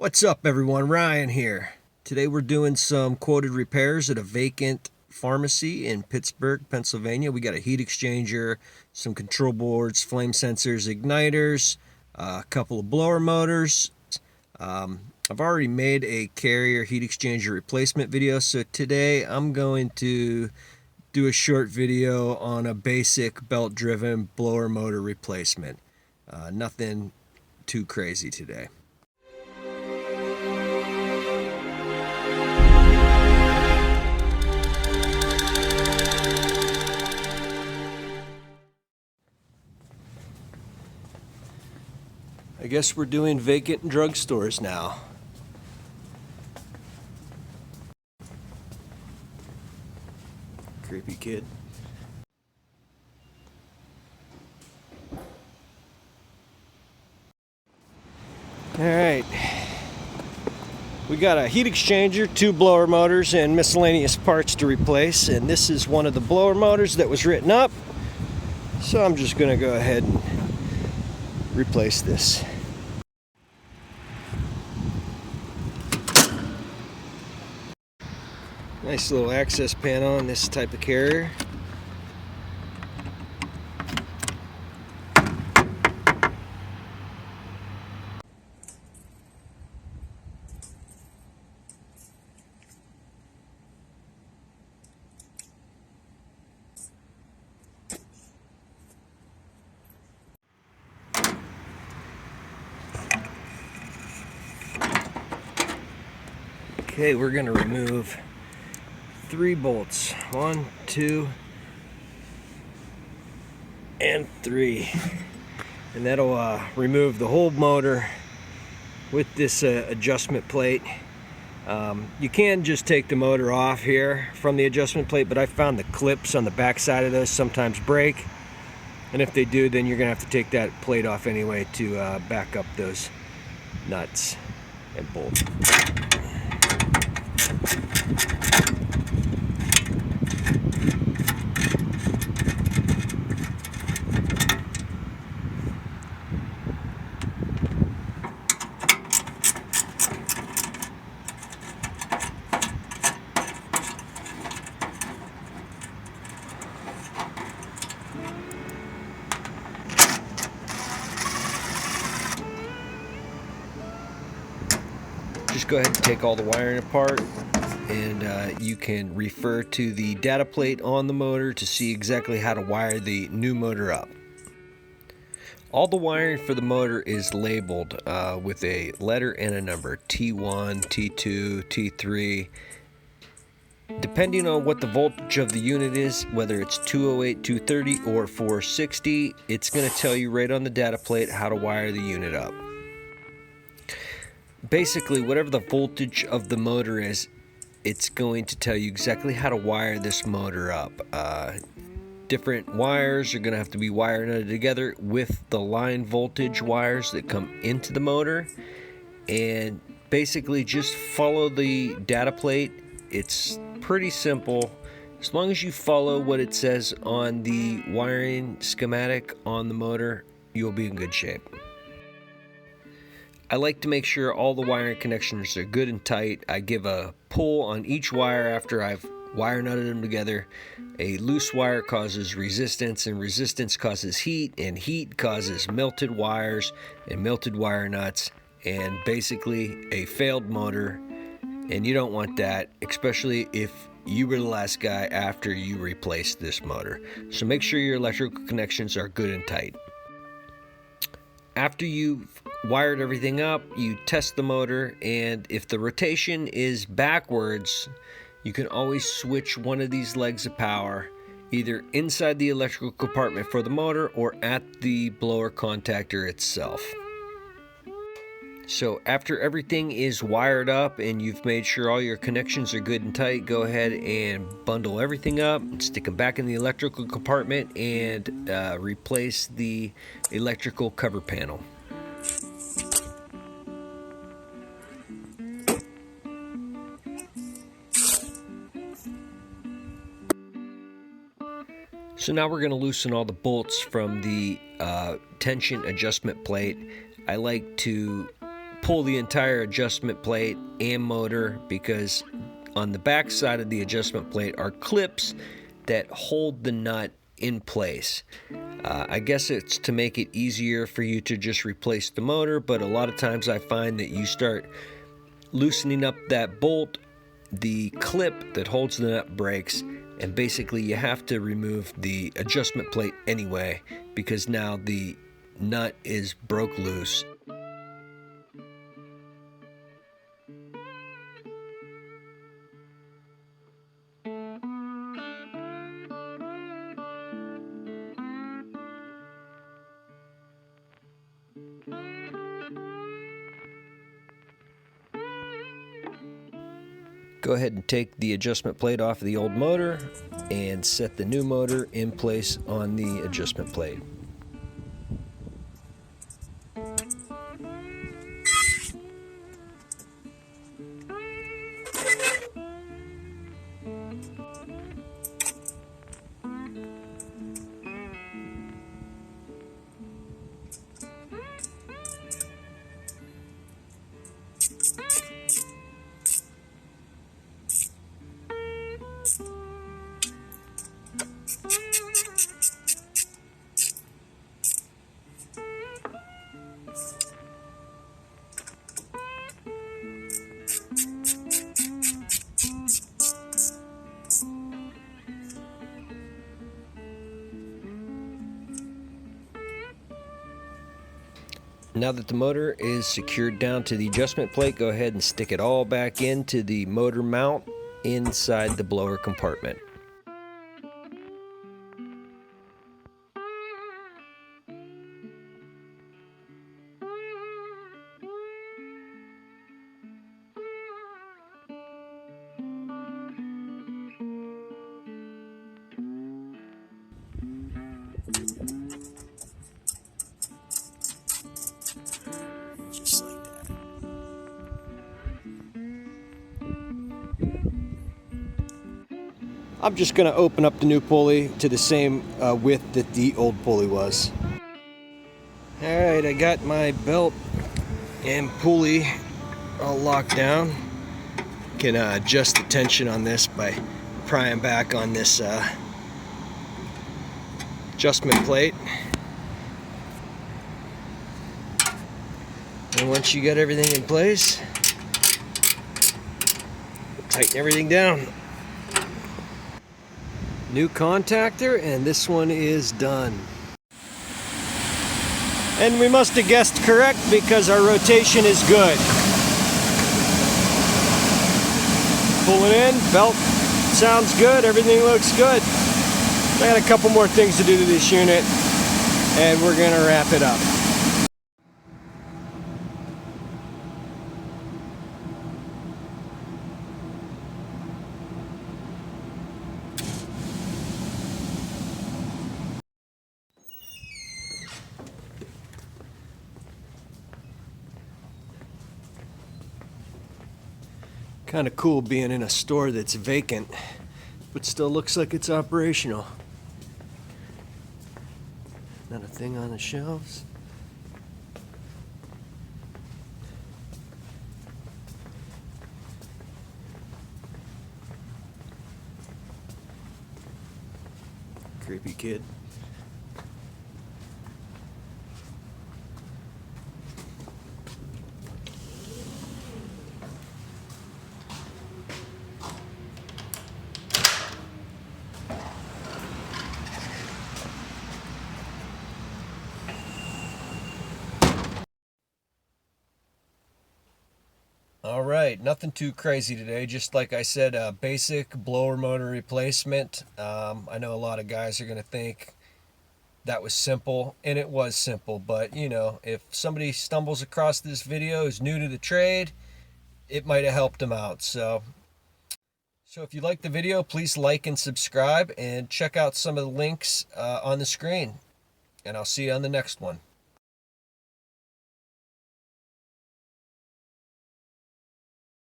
What's up everyone, Ryan here. Today we're doing some quoted repairs at a vacant pharmacy in Pittsburgh, Pennsylvania. We got a heat exchanger, some control boards, flame sensors, igniters, a couple of blower motors. I've already made a carrier heat exchanger replacement video, so today I'm going to do a short video on a basic belt-driven blower motor replacement. Nothing too crazy today. I guess we're doing vacant drugstores now. Creepy kid. Alright. We got a heat exchanger, 2 blower motors, and miscellaneous parts to replace. And this is one of the blower motors that was written up. So I'm just going to go ahead and replace this. Nice little access panel on this type of carrier. Okay, we're going to remove 3 bolts. 1, 2, and 3. And that'll remove the whole motor with this adjustment plate. You can just take the motor off here from the adjustment plate, but I found the clips on the back side of those sometimes break. And if they do, then you're going to have to take that plate off anyway to back up those nuts and bolts. Just go ahead and take all the wiring apart, and you can refer to the data plate on the motor to see exactly how to wire the new motor up. All the wiring for the motor is labeled with a letter and a number, T1, T2, T3. Depending on what the voltage of the unit is, whether it's 208, 230, or 460, it's going to tell you right on the data plate how to wire the unit up. Basically, whatever the voltage of the motor is, it's going to tell you exactly how to wire this motor up. Different wires are going to have to be wired together with the line voltage wires that come into the motor. And basically just follow the data plate. It's pretty simple. As long as you follow what it says on the wiring schematic on the motor, you'll be in good shape. I like to make sure all the wiring connections are good and tight. I give a pull on each wire after I've wire nutted them together. A loose wire causes resistance, and resistance causes heat, and heat causes melted wires and melted wire nuts, and basically a failed motor. And you don't want that, especially if you were the last guy after you replaced this motor. So make sure your electrical connections are good and tight. After you've wired everything up, you test the motor, and if the rotation is backwards, you can always switch one of these legs of power, either inside the electrical compartment for the motor or at the blower contactor itself. So after everything is wired up and you've made sure all your connections are good and tight, go ahead and bundle everything up, stick them back in the electrical compartment, and replace the electrical cover panel. So now we're going to loosen all the bolts from the tension adjustment plate. I like to pull the entire adjustment plate and motor, because on the back side of the adjustment plate are clips that hold the nut in place. I guess it's to make it easier for you to just replace the motor, but a lot of times I find that you start loosening up that bolt, the clip that holds the nut breaks, and basically you have to remove the adjustment plate anyway, because now the nut is broke loose. Go ahead and take the adjustment plate off of the old motor and set the new motor in place on the adjustment plate. Now that the motor is secured down to the adjustment plate, go ahead and stick it all back into the motor mount inside the blower compartment. Just like that. I'm just going to open up the new pulley to the same width that the old pulley was. Alright, I got my belt and pulley all locked down. Can adjust the tension on this by prying back on this adjustment plate. And once you got everything in place, tighten everything down. New contactor, and this one is done. And we must have guessed correct because our rotation is good. Pulling in, belt sounds good, everything looks good. I got a couple more things to do to this unit, and we're gonna wrap it up. Kind of cool being in a store that's vacant, but still looks like it's operational. Not a thing on the shelves. Creepy kid. All right, nothing too crazy today. Just like I said, a basic blower motor replacement. I know a lot of guys are going to think that was simple, and it was simple. But, you know, if somebody stumbles across this video, is new to the trade, it might have helped them out. So if you like the video, please like and subscribe, and check out some of the links on the screen. And I'll see you on the next one.